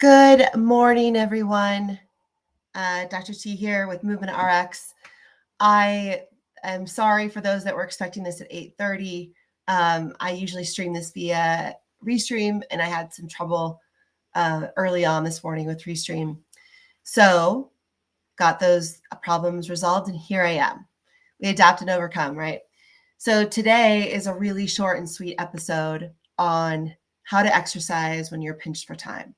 Good morning, everyone. Dr. T here with Movement RX. I am sorry for those that were expecting this at 8:30. I usually stream this via Restream, and I had some trouble early on this morning with Restream. So got those problems resolved, and here I am. We adapt and overcome, right? So today is a really short and sweet episode on how to exercise when you're pinched for time.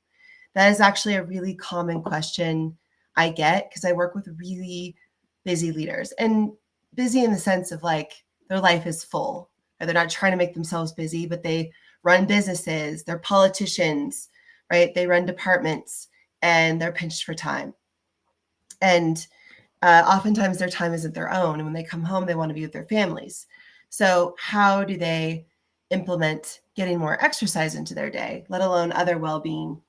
That is actually a really common question I get because I work with really busy leaders, and busy in the sense of like their life is full. Or they're not trying to make themselves busy, but they run businesses, they're politicians, right? They run departments and they're pinched for time. And oftentimes their time isn't their own. And when they come home, they want to be with their families. So how do they implement getting more exercise into their day, let alone other well-being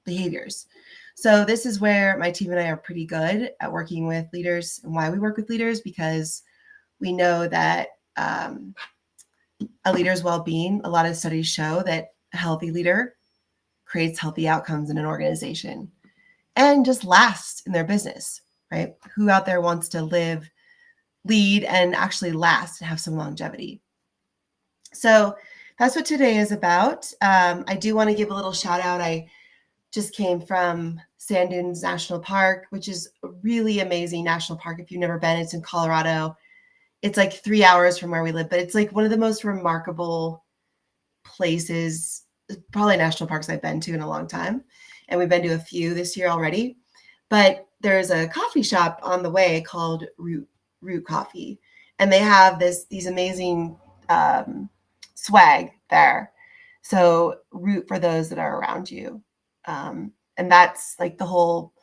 behaviors? So this is where my team and I are pretty good at working with leaders, and why we work with leaders, because we know that a leader's well-being, a lot of studies show that a healthy leader creates healthy outcomes in an organization and just lasts in their business, right? Who out there wants to live, lead, and actually last and have some longevity? So that's what today is about. I do want to give a little shout out. I just came from Sand Dunes National Park, which is a really amazing national park. If you've never been, it's in Colorado. It's like 3 hours from where we live, but it's like one of the most remarkable places, probably national parks I've been to in a long time. And we've been to a few this year already. But there's a coffee shop on the way called Root Coffee. And they have these amazing swag there. So root for those that are around you. And that's like their whole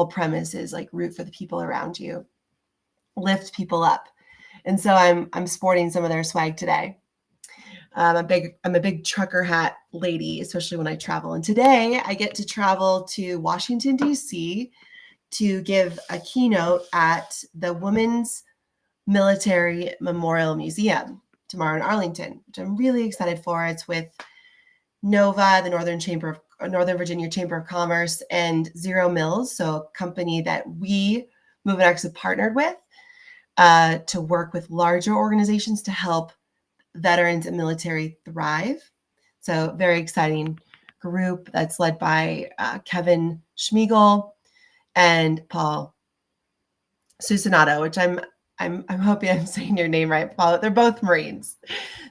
premise is like root for the people around you, lift people up. And so I'm sporting some of their swag today. I'm a big trucker hat lady, especially when I travel. And today I get to travel to Washington, D.C. to give a keynote at the Women's Military Memorial Museum tomorrow in Arlington, which I'm really excited for. It's with NOVA, the Northern Virginia Chamber of Commerce, and Zero Mills, so a company that we Movement RX have partnered with to work with larger organizations to help veterans and military thrive. So very exciting group that's led by Kevin Schmiegel and Paul Susanato, which I'm hoping I'm saying your name right, Paul. They're both Marines.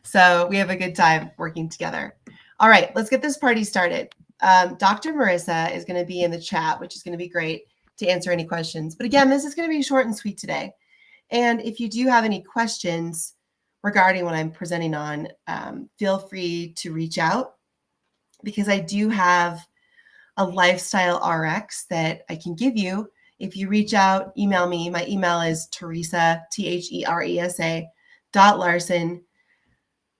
So we have a good time working together. All right, let's get this party started. Dr. Marissa is going to be in the chat, which is going to be great to answer any questions. But again, this is going to be short and sweet today. And if you do have any questions regarding what I'm presenting on, feel free to reach out, because I do have a lifestyle RX that I can give you. If you reach out, email me. My email is Teresa, THERESA .Larson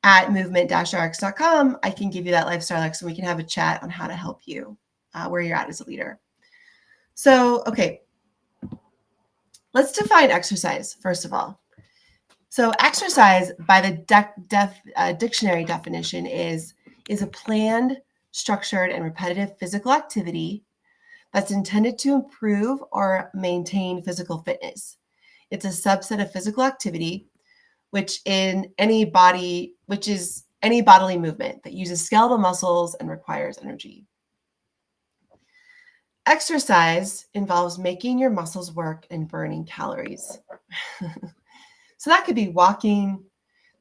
@movement-rx.com. I can give you that lifestyle RX and we can have a chat on how to help you where you're at as a leader. So, okay. Let's define exercise, first of all. So exercise, by the dictionary definition, is a planned, structured, and repetitive physical activity that's intended to improve or maintain physical fitness. It's a subset of physical activity, which is any bodily movement that uses skeletal muscles and requires energy. Exercise involves making your muscles work and burning calories. So that could be walking.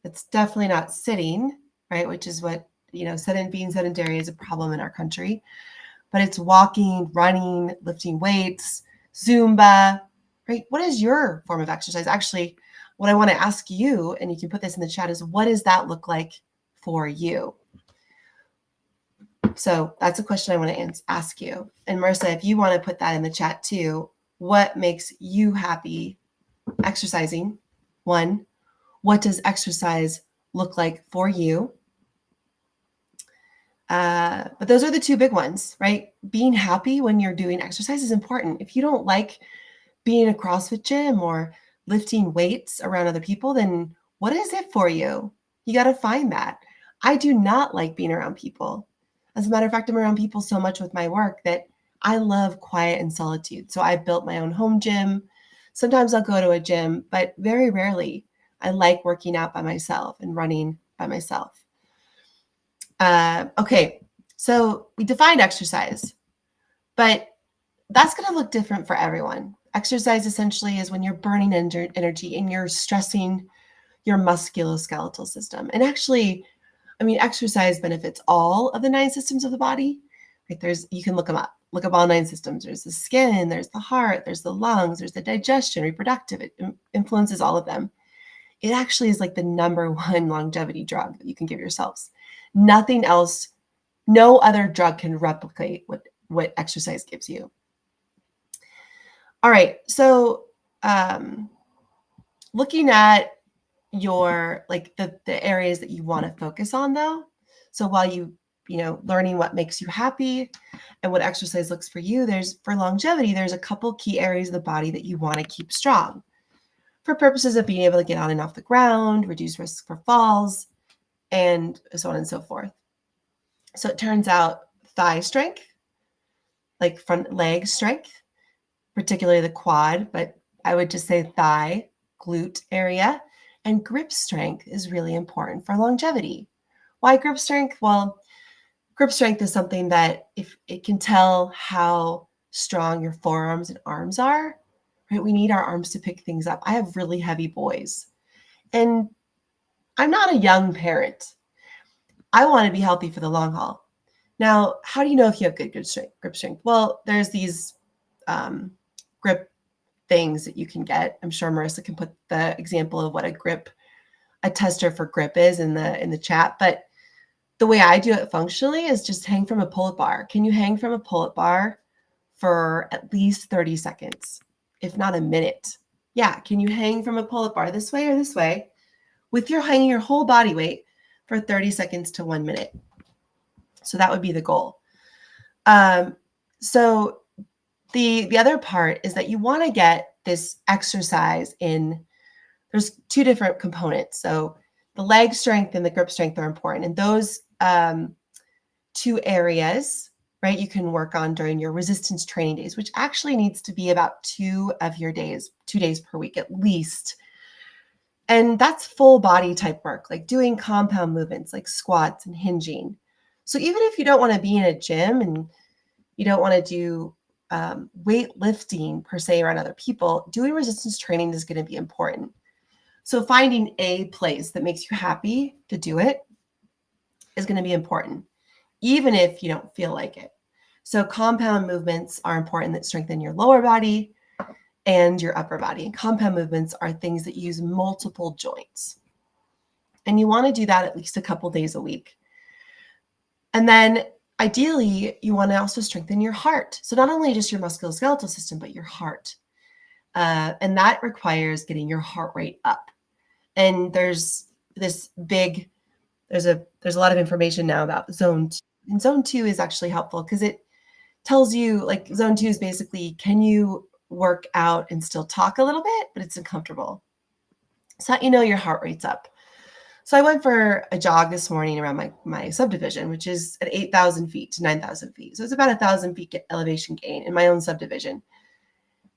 That's definitely not sitting, right? Which is what, being sedentary is a problem in our country. But it's walking, running, lifting weights, Zumba, right? What is your form of exercise? Actually, what I want to ask you, and you can put this in the chat, is what does that look like for you? So that's a question I want to ask you. And Marissa, if you want to put that in the chat too, what makes you happy exercising? One, what does exercise look like for you? But those are the two big ones, right? Being happy when you're doing exercise is important. If you don't like being in a CrossFit gym or lifting weights around other people, then what is it for you? You got to find that. I do not like being around people. As a matter of fact, I'm around people so much with my work that I love quiet and solitude. So I built my own home gym. Sometimes I'll go to a gym, but very rarely. I like working out by myself and running by myself. Okay, so we defined exercise, but that's going to look different for everyone. Exercise essentially is when you're burning energy and you're stressing your musculoskeletal system. And actually, I mean, exercise benefits all of the 9 systems of the body. Right? You can look them up. Look up all 9 systems. There's the skin, there's the heart, there's the lungs, there's the digestion, reproductive. It influences all of them. It actually is like the #1 longevity drug that you can give yourselves. Nothing else, no other drug can replicate what exercise gives you. All right, so looking at your like the areas that you want to focus on though. So while you learning what makes you happy and what exercise looks for you, for longevity, there's a couple key areas of the body that you want to keep strong for purposes of being able to get on and off the ground, reduce risk for falls, and so on and so forth. So it turns out thigh strength, like front leg strength, particularly the quad, but I would just say thigh, glute area, and grip strength is really important for longevity. Why grip strength? Well, grip strength is something that if it can tell how strong your forearms and arms are, right? We need our arms to pick things up. I have really heavy boys, and I'm not a young parent. I want to be healthy for the long haul. Now, how do you know if you have good grip strength? Well, there's these grip things that you can get. I'm sure Marissa can put the example of what a tester for grip is in the chat. But the way I do it functionally is just hang from a pull-up bar. Can you hang from a pull-up bar for at least 30 seconds, if not a minute? Yeah, can you hang from a pull-up bar this way or this way with hanging your whole body weight for 30 seconds to 1 minute? So that would be the goal. So the other part is that you want to get this exercise in. There's 2 different components. So the leg strength and the grip strength are important. And those 2 areas, right, you can work on during your resistance training days, which actually needs to be about 2 of your days, 2 days per week at least. And that's full body type work, like doing compound movements like squats and hinging. So even if you don't want to be in a gym and you don't want to do weightlifting per se around other people, doing resistance training is going to be important. So finding a place that makes you happy to do it is going to be important, even if you don't feel like it. So compound movements are important that strengthen your lower body and your upper body. Compound movements are things that use multiple joints. And you want to do that at least a couple days a week. And then ideally, you want to also strengthen your heart. So not only just your musculoskeletal system, but your heart. And that requires getting your heart rate up. And there's a lot of information now about zone 2. And zone 2 is actually helpful because it tells you, like, zone 2 is basically, can you work out and still talk a little bit, but it's uncomfortable. So you know your heart rate's up. So I went for a jog this morning around my subdivision, which is at 8,000 feet to 9,000 feet. So it's about 1,000 feet elevation gain in my own subdivision.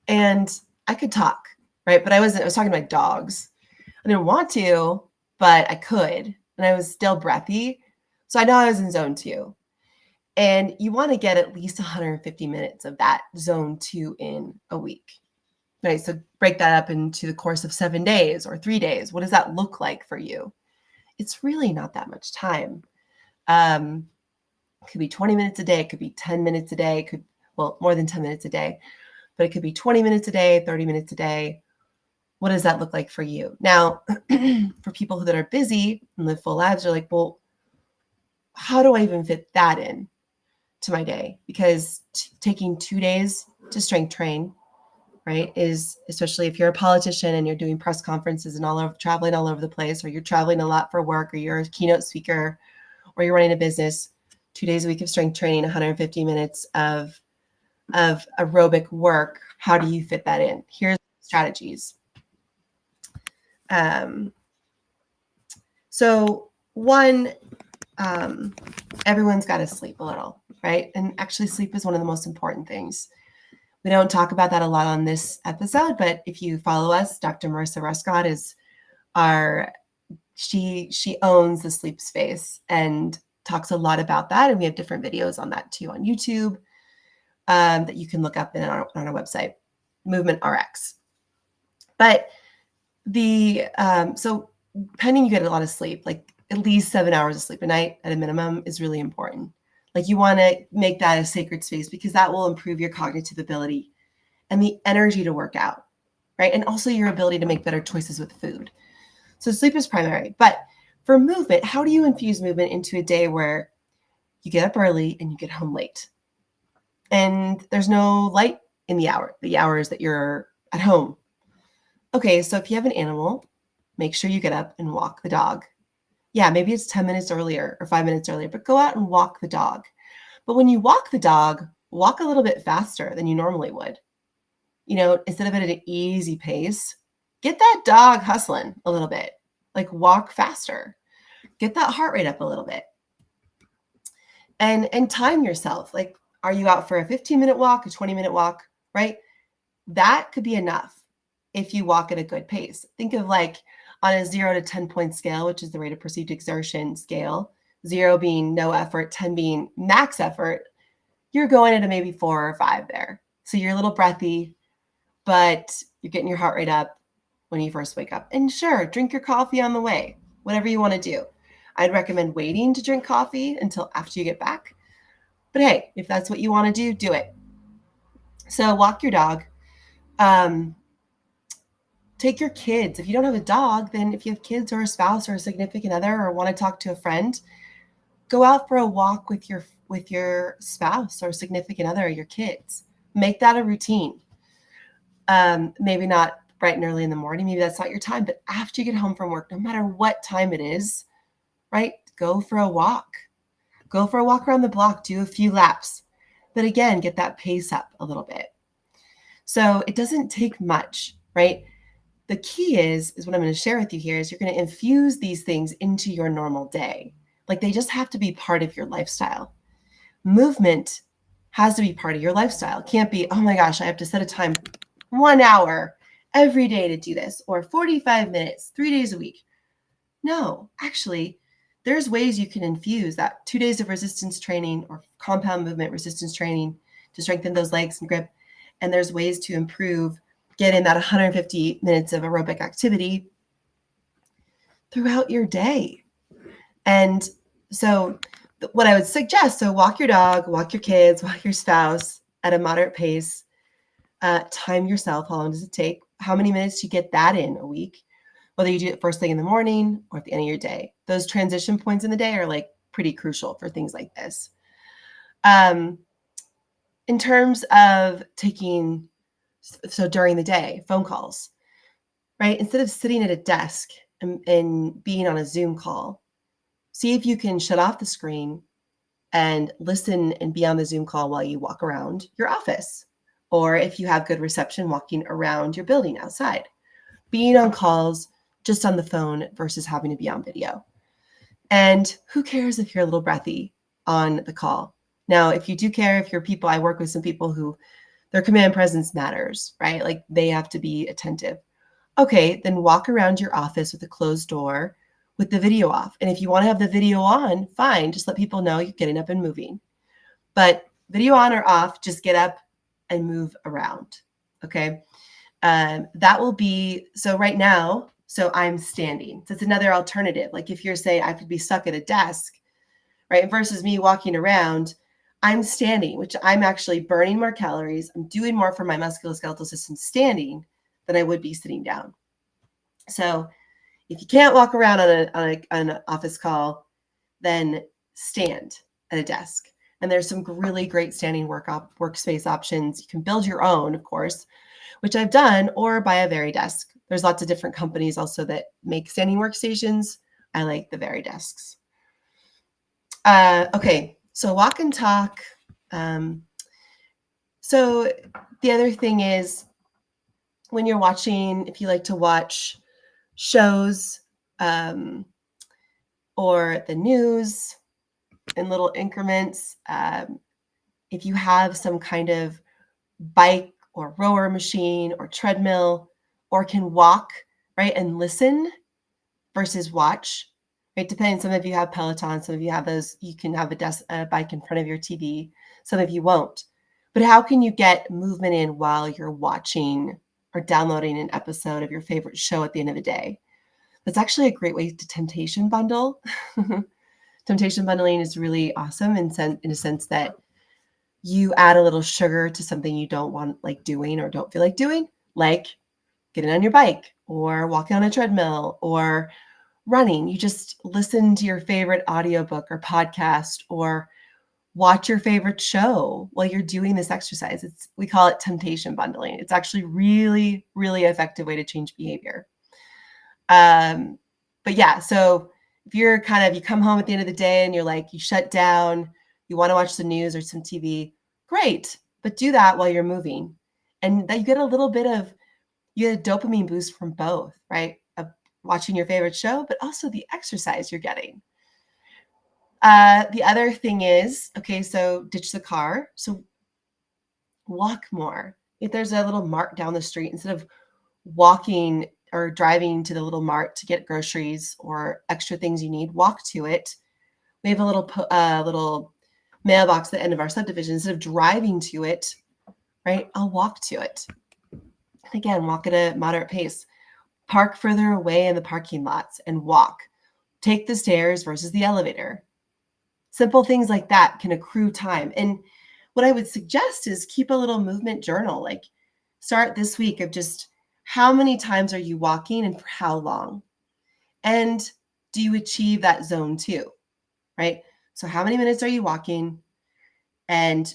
And I could talk, right? But I was talking to my dogs. I didn't want to, but I could. And I was still breathy. So I know I was in zone 2. And you want to get at least 150 minutes of that zone 2 in a week. Right? So break that up into the course of 7 days or 3 days. What does that look like for you? It's really not that much time. It could be 20 minutes a day. It could be 10 minutes a day. More than 10 minutes a day. But it could be 20 minutes a day, 30 minutes a day. What does that look like for you? Now, for people that are busy and live full lives, are like, well, how do I even fit that in to my day? Because taking 2 days to strength train, right, is, especially if you're a politician and you're doing press conferences and traveling all over the place, or you're traveling a lot for work, or you're a keynote speaker, or you're running a business, 2 days a week of strength training, 150 minutes of aerobic work. How do you fit that in? Here's strategies. So one, everyone's got to sleep a little, right? And actually, sleep is one of the most important things. We don't talk about that a lot on this episode, but if you follow us, Dr. Marissa Ruscott is she owns the sleep space and talks a lot about that. And we have different videos on that too on YouTube that you can look up on our website, Movement RX. But so pending you get a lot of sleep, like at least 7 hours of sleep a night at a minimum is really important. Like you want to make that a sacred space because that will improve your cognitive ability and the energy to work out, right? And also your ability to make better choices with food. So sleep is primary. But for movement, how do you infuse movement into a day where you get up early and you get home late? And there's no light in the hours that you're at home. Okay, so if you have an animal, make sure you get up and walk the dog. Yeah, maybe it's 10 minutes earlier or 5 minutes earlier, but go out and walk the dog. But when you walk the dog, walk a little bit faster than you normally would. You know, instead of at an easy pace, get that dog hustling a little bit. Like walk faster. Get that heart rate up a little bit. And time yourself. Like, are you out for a 15-minute walk, a 20-minute walk, right? That could be enough if you walk at a good pace. Think of like on a 0 to 10 point scale, which is the rate of perceived exertion scale, 0 being no effort, 10 being max effort, you're going at a maybe 4 or 5 there. So you're a little breathy, but you're getting your heart rate up when you first wake up. And sure, drink your coffee on the way, whatever you want to do. I'd recommend waiting to drink coffee until after you get back. But hey, if that's what you want to do it. So walk your dog. Take your kids. If you don't have a dog, then if you have kids or a spouse or a significant other or want to talk to a friend, go out for a walk with your spouse or significant other or your kids. Make that a routine. Maybe not bright and early in the morning. Maybe that's not your time, but after you get home from work, no matter what time it is, right? Go for a walk. Go for a walk around the block. Do a few laps. But again, get that pace up a little bit. So it doesn't take much, right? The key is what I'm going to share with you here is you're going to infuse these things into your normal day. Like they just have to be part of your lifestyle. Movement has to be part of your lifestyle. It can't be, oh my gosh, I have to set a time 1 hour every day to do this or 45 minutes, 3 days a week. No, actually, there's ways you can infuse that 2 days of resistance training or compound movement resistance training to strengthen those legs and grip. And there's ways to improve getting that 150 minutes of aerobic activity throughout your day. And so what I would suggest, so walk your dog, walk your kids, walk your spouse at a moderate pace, time yourself. How long does it take? How many minutes do you get that in a week? Whether you do it first thing in the morning or at the end of your day. Those transition points in the day are like pretty crucial for things like this. In terms of taking, so during the day, phone calls, right? Instead of sitting at a desk and being on a Zoom call, see if you can shut off the screen and listen and be on the Zoom call while you walk around your office. Or if you have good reception, walking around your building outside. Being on calls just on the phone versus having to be on video. And who cares if you're a little breathy on the call? Now, if you do care, if you're people, I work with some people who their command presence matters, right? Like they have to be attentive. Okay, then walk around your office with a closed door with the video off. And if you want to have the video on, fine, just let people know you're getting up and moving. But video on or off, just get up and move around, okay? That will be, so right now, so I'm standing. So it's another alternative. Like if you're saying I could be stuck at a desk, right? Versus me walking around, I'm standing, which I'm actually burning more calories. I'm doing more for my musculoskeletal system standing than I would be sitting down. So if you can't walk around on an office call, then stand at a desk. And there's some really great standing workspace options. You can build your own, of course, which I've done, or buy a VariDesk. There's lots of different companies also that make standing workstations. I like the VariDesks. Okay, so walk and talk. So the other thing is when you're watching, if you like to watch shows or the news, in little increments. If you have some kind of bike or rower machine or treadmill, or can walk, right, and listen versus watch, right? Depending, some of you have Peloton, some of you have those, you can have a bike in front of your TV, some of you won't. But how can you get movement in while you're watching or downloading an episode of your favorite show at the end of the day? That's actually a great way to temptation bundle. Temptation bundling is really awesome in a sense that you add a little sugar to something you don't want like doing or don't feel like doing, like getting on your bike or walking on a treadmill or running. You just listen to your favorite audiobook or podcast or watch your favorite show while you're doing this exercise. We call it temptation bundling. It's actually really, really effective way to change behavior. But yeah, so if you're you come home at the end of the day and you're like, you shut down, you want to watch the news or some TV, great. But do that while you're moving. And that you get a dopamine boost from both, right? Of watching your favorite show, but also the exercise you're getting. The other thing is, okay, so ditch the car. So walk more. If there's a little mart down the street, instead of walking or driving to the little mart to get groceries or extra things you need, walk to it. We have a little mailbox at the end of our subdivision. Instead of driving to it, right, I'll walk to it. And again, walk at a moderate pace. Park further away in the parking lots and walk. Take the stairs versus the elevator. Simple things like that can accrue time. And what I would suggest is keep a little movement journal. Like, start this week of just how many times are you walking and for how long? And do you achieve that zone 2, right? So how many minutes are you walking? And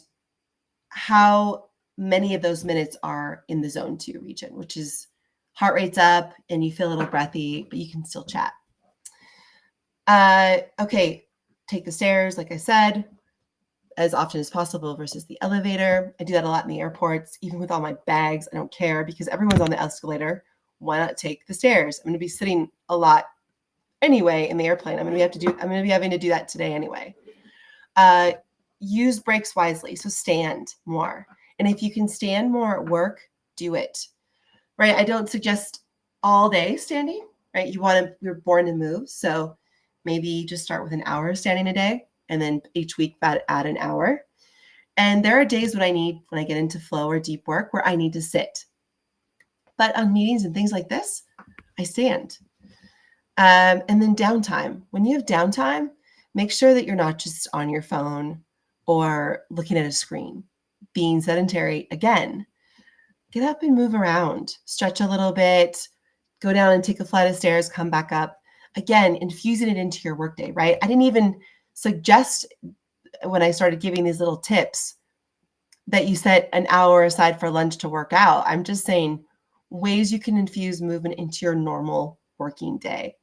how many of those minutes are in the zone 2 region, which is heart rate's up and you feel a little breathy, but you can still chat. Okay, take the stairs, like I said, as often as possible versus the elevator. I do that a lot in the airports, even with all my bags. I don't care because everyone's on the escalator. Why not take the stairs? I'm going to be sitting a lot anyway in the airplane. I'm going to be having to do that today anyway. Use breaks wisely. So stand more. And if you can stand more at work, do it, right? I don't suggest all day standing, right? You're born to move. So maybe just start with an hour standing a day, and then each week add an hour. And there are days when I get into flow or deep work where I need to sit. But on meetings and things like this, I stand. And then downtime. When you have downtime, make sure that you're not just on your phone or looking at a screen. Being sedentary, again, get up and move around, stretch a little bit, go down and take a flight of stairs, come back up. Again, infusing it into your workday, right? I didn't even suggest when I started giving these little tips that you set an hour aside for lunch to work out. I'm just saying ways you can infuse movement into your normal working day.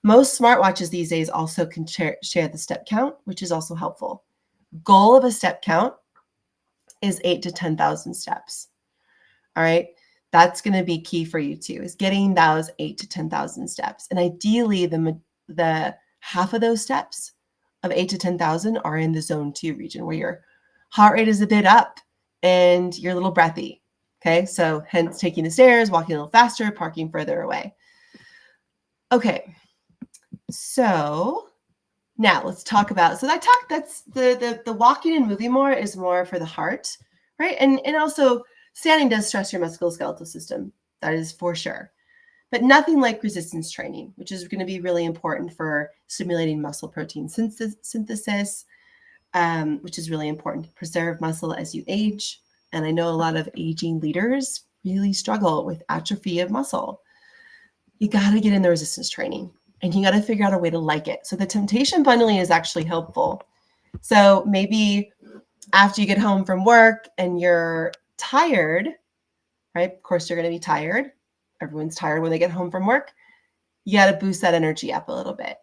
Most smartwatches these days also can share the step count, which is also helpful. Goal of a step count is 8,000 to 10,000 steps. All right. That's going to be key for you too, is getting those 8,000 to 10,000 steps. And ideally the half of those steps of 8,000 to 10,000 are in the zone 2 region where your heart rate is a bit up and you're a little breathy. Okay. So hence taking the stairs, walking a little faster, parking further away. Okay. So now let's talk about, that's the walking and moving more is more for the heart, right? And also standing does stress your musculoskeletal system. That is for sure. But nothing like resistance training, which is going to be really important for stimulating muscle protein synthesis, which is really important to preserve muscle as you age. And I know a lot of aging leaders really struggle with atrophy of muscle. You got to get in the resistance training and you got to figure out a way to like it. So the temptation bundling is actually helpful. So maybe after you get home from work and you're tired, right? Of course, you're going to be tired. Everyone's tired when they get home from work. You got to boost that energy up a little bit.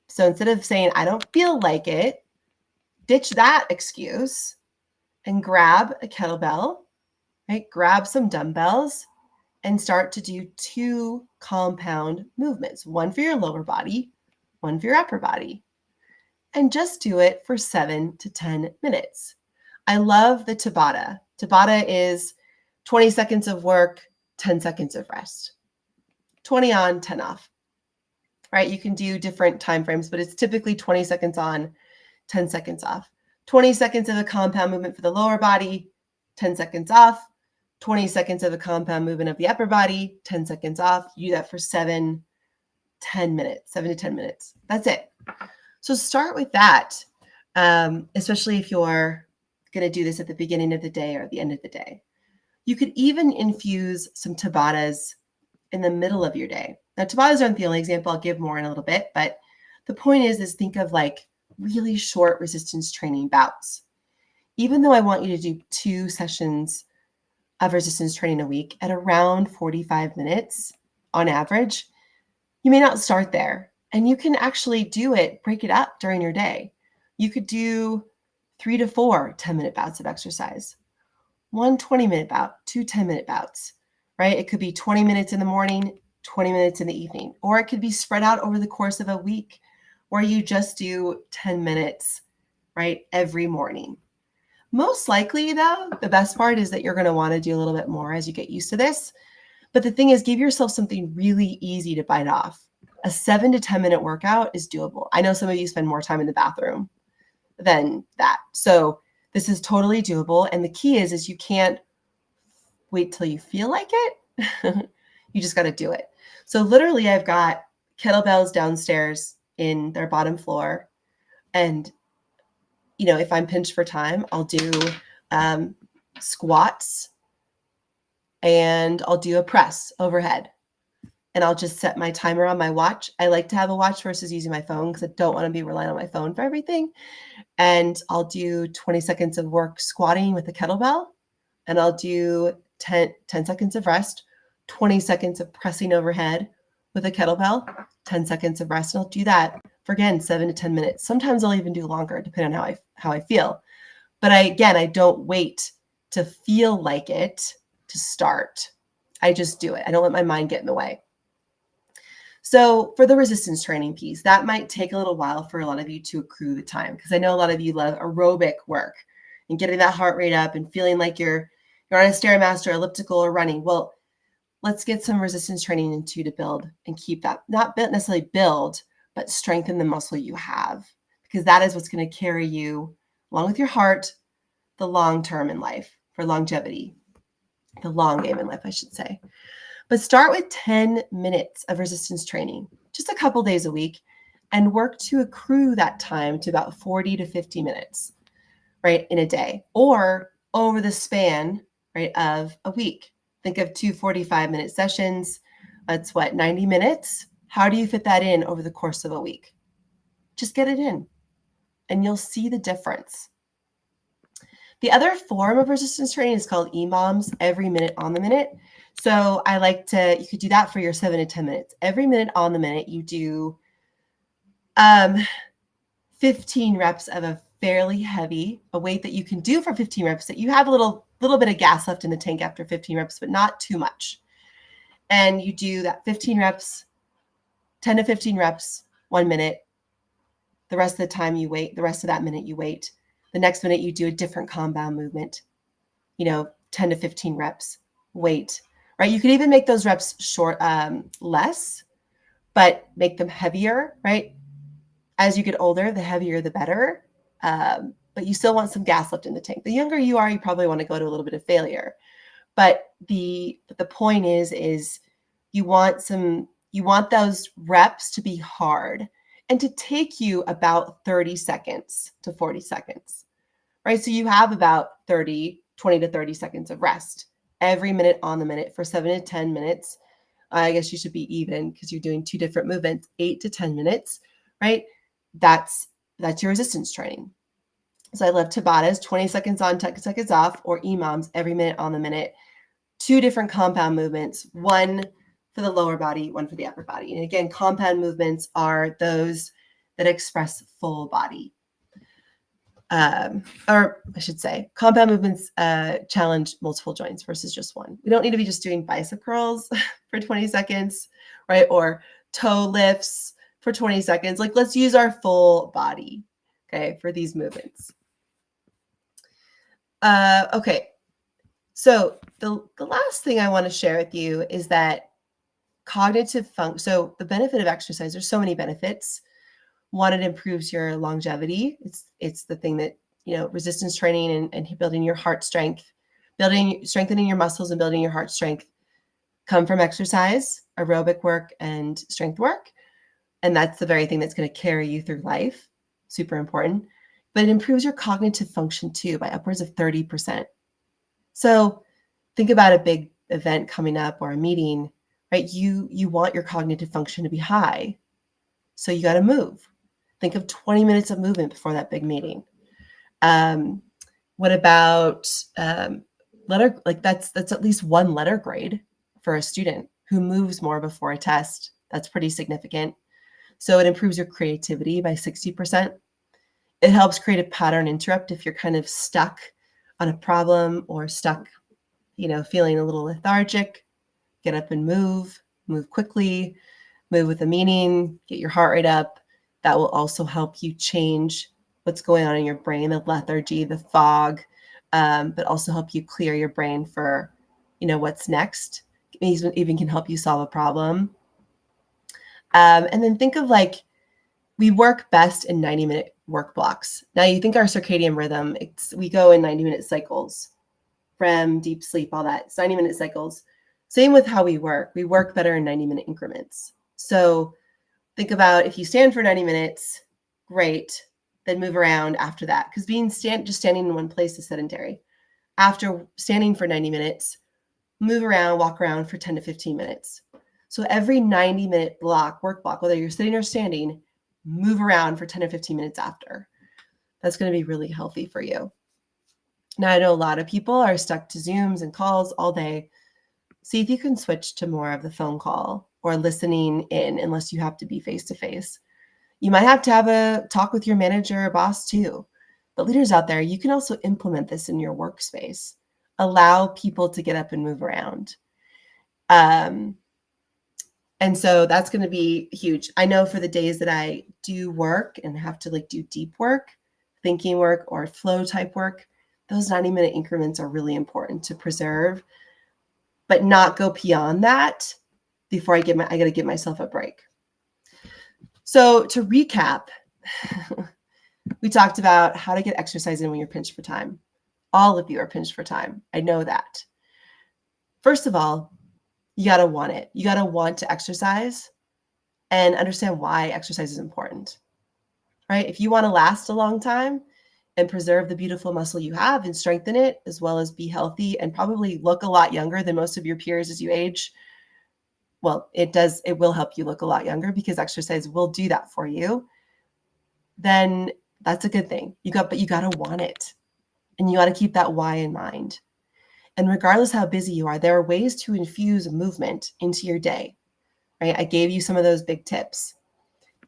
So instead of saying, I don't feel like it, ditch that excuse and grab a kettlebell, right? Grab some dumbbells and start to do 2 compound movements, one for your lower body, one for your upper body. and just do it for 7 to 10 minutes. I love the Tabata. Tabata is 20 seconds of work, 10 seconds of rest. 20 on, 10 off. Right? You can do different time frames, but it's typically 20 seconds on, 10 seconds off. 20 seconds of a compound movement for the lower body, 10 seconds off. 20 seconds of a compound movement of the upper body, 10 seconds off. You do that for 7 to 10 minutes. That's it. So start with that, especially if you're going to do this at the beginning of the day or at the end of the day. You could even infuse some Tabatas in the middle of your day. Now, Tabatas aren't the only example. I'll give more in a little bit, but the point is think of like really short resistance training bouts. Even though I want you to do 2 sessions of resistance training a week at around 45 minutes on average, you may not start there. And you can actually break it up during your day. You could do 3 to 4 10-minute bouts of exercise, 1 20-minute bout, 2 10-minute bouts, right? It could be 20 minutes in the morning, 20 minutes in the evening, or it could be spread out over the course of a week where you just do 10 minutes, right, every morning. Most likely, though, the best part is that you're going to want to do a little bit more as you get used to this. But the thing is, give yourself something really easy to bite off. A 7 to 10-minute workout is doable. I know some of you spend more time in the bathroom than that. So this is totally doable. And the key is you can't wait till you feel like it. You just got to do it. So literally, I've got kettlebells downstairs in their bottom floor. And if I'm pinched for time, I'll do squats and I'll do a press overhead. And I'll just set my timer on my watch. I like to have a watch versus using my phone because I don't want to be relying on my phone for everything. And I'll do 20 seconds of work squatting with a kettlebell. And I'll do 10 seconds of rest, 20 seconds of pressing overhead with a kettlebell, 10 seconds of rest. And I'll do that for, again, 7 to 10 minutes. Sometimes I'll even do longer, depending on how I feel. But I don't wait to feel like it to start. I just do it. I don't let my mind get in the way. So for the resistance training piece, that might take a little while for a lot of you to accrue the time, because I know a lot of you love aerobic work and getting that heart rate up and feeling like you're on a Stairmaster, elliptical, or running. Well, let's get some resistance training into to build and keep that, not necessarily build, but strengthen the muscle you have, because that is what's going to carry you along with your heart the long term in life, for longevity, the long game in life, I should say. But start with 10 minutes of resistance training, just a couple days a week, and work to accrue that time to about 40 to 50 minutes, right, in a day, or over the span, right, of a week. Think of 2 45-minute sessions. That's 90 minutes. How do you fit that in over the course of a week? Just get it in, and you'll see the difference. The other form of resistance training is called EMOMs, every minute on the minute. So you could do that for your 7 to 10 minutes. Every minute on the minute, you do 15 reps of a fairly heavy, a weight that you can do for 15 reps, that you have a little bit of gas left in the tank after 15 reps, but not too much. And you do that 15 reps, 10 to 15 reps, 1 minute. The rest of the time you wait. The rest of that minute you wait. The next minute you do a different compound movement, 10 to 15 reps, wait, right? You could even make those reps short, less, but make them heavier, right? As you get older, the heavier, the better. But you still want some gas left in the tank. The younger you are, you probably want to go to a little bit of failure. But the point is you want those reps to be hard and to take you about 30 seconds to 40 seconds, right? So you have about 20 to 30 seconds of rest every minute on the minute for 7 to 10 minutes. I guess you should be even because you're doing 2 different movements, 8 to 10 minutes, right? That's your resistance training. So I love Tabatas, 20 seconds on, 10 seconds off, or EMOMs, every minute on the minute. 2 different compound movements, 1 for the lower body, 1 for the upper body. And again, compound movements are those that express full body. Or I should say, compound movements challenge multiple joints versus just one. We don't need to be just doing bicep curls for 20 seconds, right? Or toe lifts for 20 seconds. Let's use our full body. okay, for these movements. Okay, so the last thing I want to share with you is that cognitive function. So the benefit of exercise, there's so many benefits. One, it improves your longevity. It's the thing that, resistance training and building your heart strength, strengthening your muscles and building your heart strength come from exercise, aerobic work, and strength work. And that's the very thing that's going to carry you through life. Super important. But it improves your cognitive function too by upwards of 30%. So think about a big event coming up or a meeting, right? You want your cognitive function to be high. So you got to move. Think of 20 minutes of movement before that big meeting. What about letter? Like that's at least one letter grade for a student who moves more before a test. That's pretty significant. So it improves your creativity by 60%. It helps create a pattern interrupt if you're kind of stuck on a problem or stuck, feeling a little lethargic. Get up and move quickly, move with a meaning, get your heart rate up. That will also help you change what's going on in your brain, the lethargy, the fog, but also help you clear your brain for, what's next. It even can help you solve a problem. And then think of we work best in 90-minute work blocks. Now you think our circadian rhythm, we go in 90-minute cycles, REM, deep sleep, all that. It's 90-minute cycles. Same with how we work. We work better in 90-minute increments. So think about if you stand for 90 minutes, great, then move around after that. Because just standing in one place is sedentary. After standing for 90 minutes, move around, walk around for 10 to 15 minutes. So every 90-minute work block, whether you're sitting or standing, move around for 10 or 15 minutes after. That's going to be really healthy for you. Now, I know a lot of people are stuck to Zooms and calls all day. See if you can switch to more of the phone call or listening in, unless you have to be face-to-face. You might have to have a talk with your manager or boss too. But leaders out there, you can also implement this in your workspace. Allow people to get up and move around. And so that's going to be huge. I know for the days that I do work and have to do deep work, thinking work or flow type work, those 90-minute increments are really important to preserve, but not go beyond that before I got to give myself a break. So to recap, we talked about how to get exercise in when you're pinched for time. All of you are pinched for time. I know that. First of all, you got to want it. You got to want to exercise and understand why exercise is important, right? If you want to last a long time and preserve the beautiful muscle you have and strengthen it, as well as be healthy and probably look a lot younger than most of your peers as you age, well, it will help you look a lot younger because exercise will do that for you. Then that's a good thing. But you got to want it. And you got to keep that why in mind. And regardless how busy you are, there are ways to infuse movement into your day, right? I gave you some of those big tips.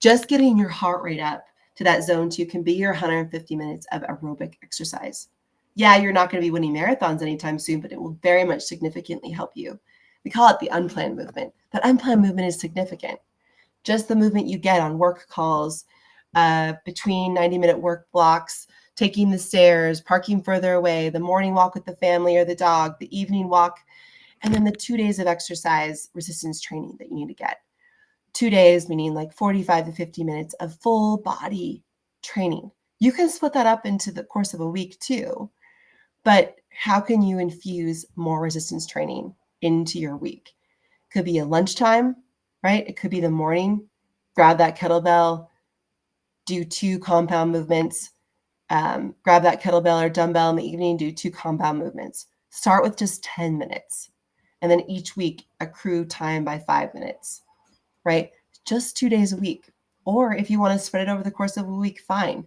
Just getting your heart rate up to that zone 2 can be your 150 minutes of aerobic exercise. Yeah, you're not going to be winning marathons anytime soon, but it will very much significantly help you. We call it the unplanned movement. That unplanned movement is significant. Just the movement you get on work calls, between 90-minute work blocks, taking the stairs, parking further away, the morning walk with the family or the dog, the evening walk, and then the 2 days of exercise resistance training that you need to get. 2 days, meaning 45 to 50 minutes of full body training. You can split that up into the course of a week too, but how can you infuse more resistance training into your week? Could be a lunchtime, right? It could be the morning, grab that kettlebell, do 2 compound movements, grab that kettlebell or dumbbell in the evening, do 2 compound movements. Start with just 10 minutes. And then each week, accrue time by 5 minutes, right? Just 2 days a week. Or if you want to spread it over the course of a week, fine.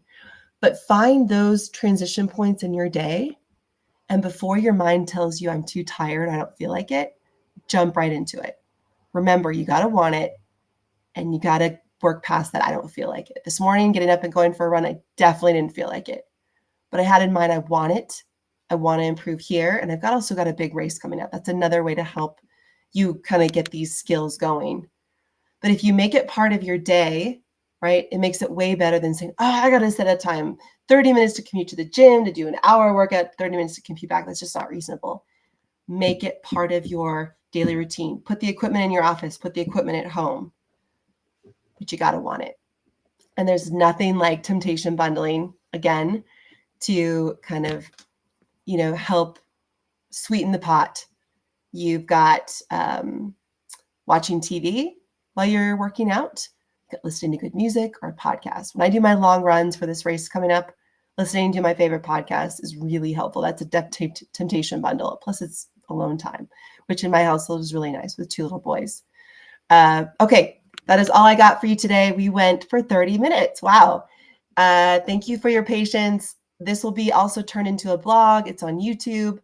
But find those transition points in your day. And before your mind tells you, I'm too tired, I don't feel like it, jump right into it. Remember, you got to want it. And you got to work past that. I don't feel like it. This morning, getting up and going for a run, I definitely didn't feel like it. But I had in mind, I want it. I want to improve here. And I've also got a big race coming up. That's another way to help you kind of get these skills going. But if you make it part of your day, right? It makes it way better than saying, oh, I got to set a time, 30 minutes to commute to the gym, to do an hour workout, 30 minutes to commute back. That's just not reasonable. Make it part of your daily routine. Put the equipment in your office, put the equipment at home, but you got to want it. And there's nothing like temptation bundling, again, to kind of, help sweeten the pot. You've got watching TV while you're working out, listening to good music or podcasts. When I do my long runs for this race coming up, listening to my favorite podcast is really helpful. That's a temptation bundle. Plus, it's alone time, which in my household is really nice with 2 little boys. Okay, that is all I got for you today. We went for 30 minutes. Wow. Thank you for your patience. This will be also turned into a blog. It's on YouTube.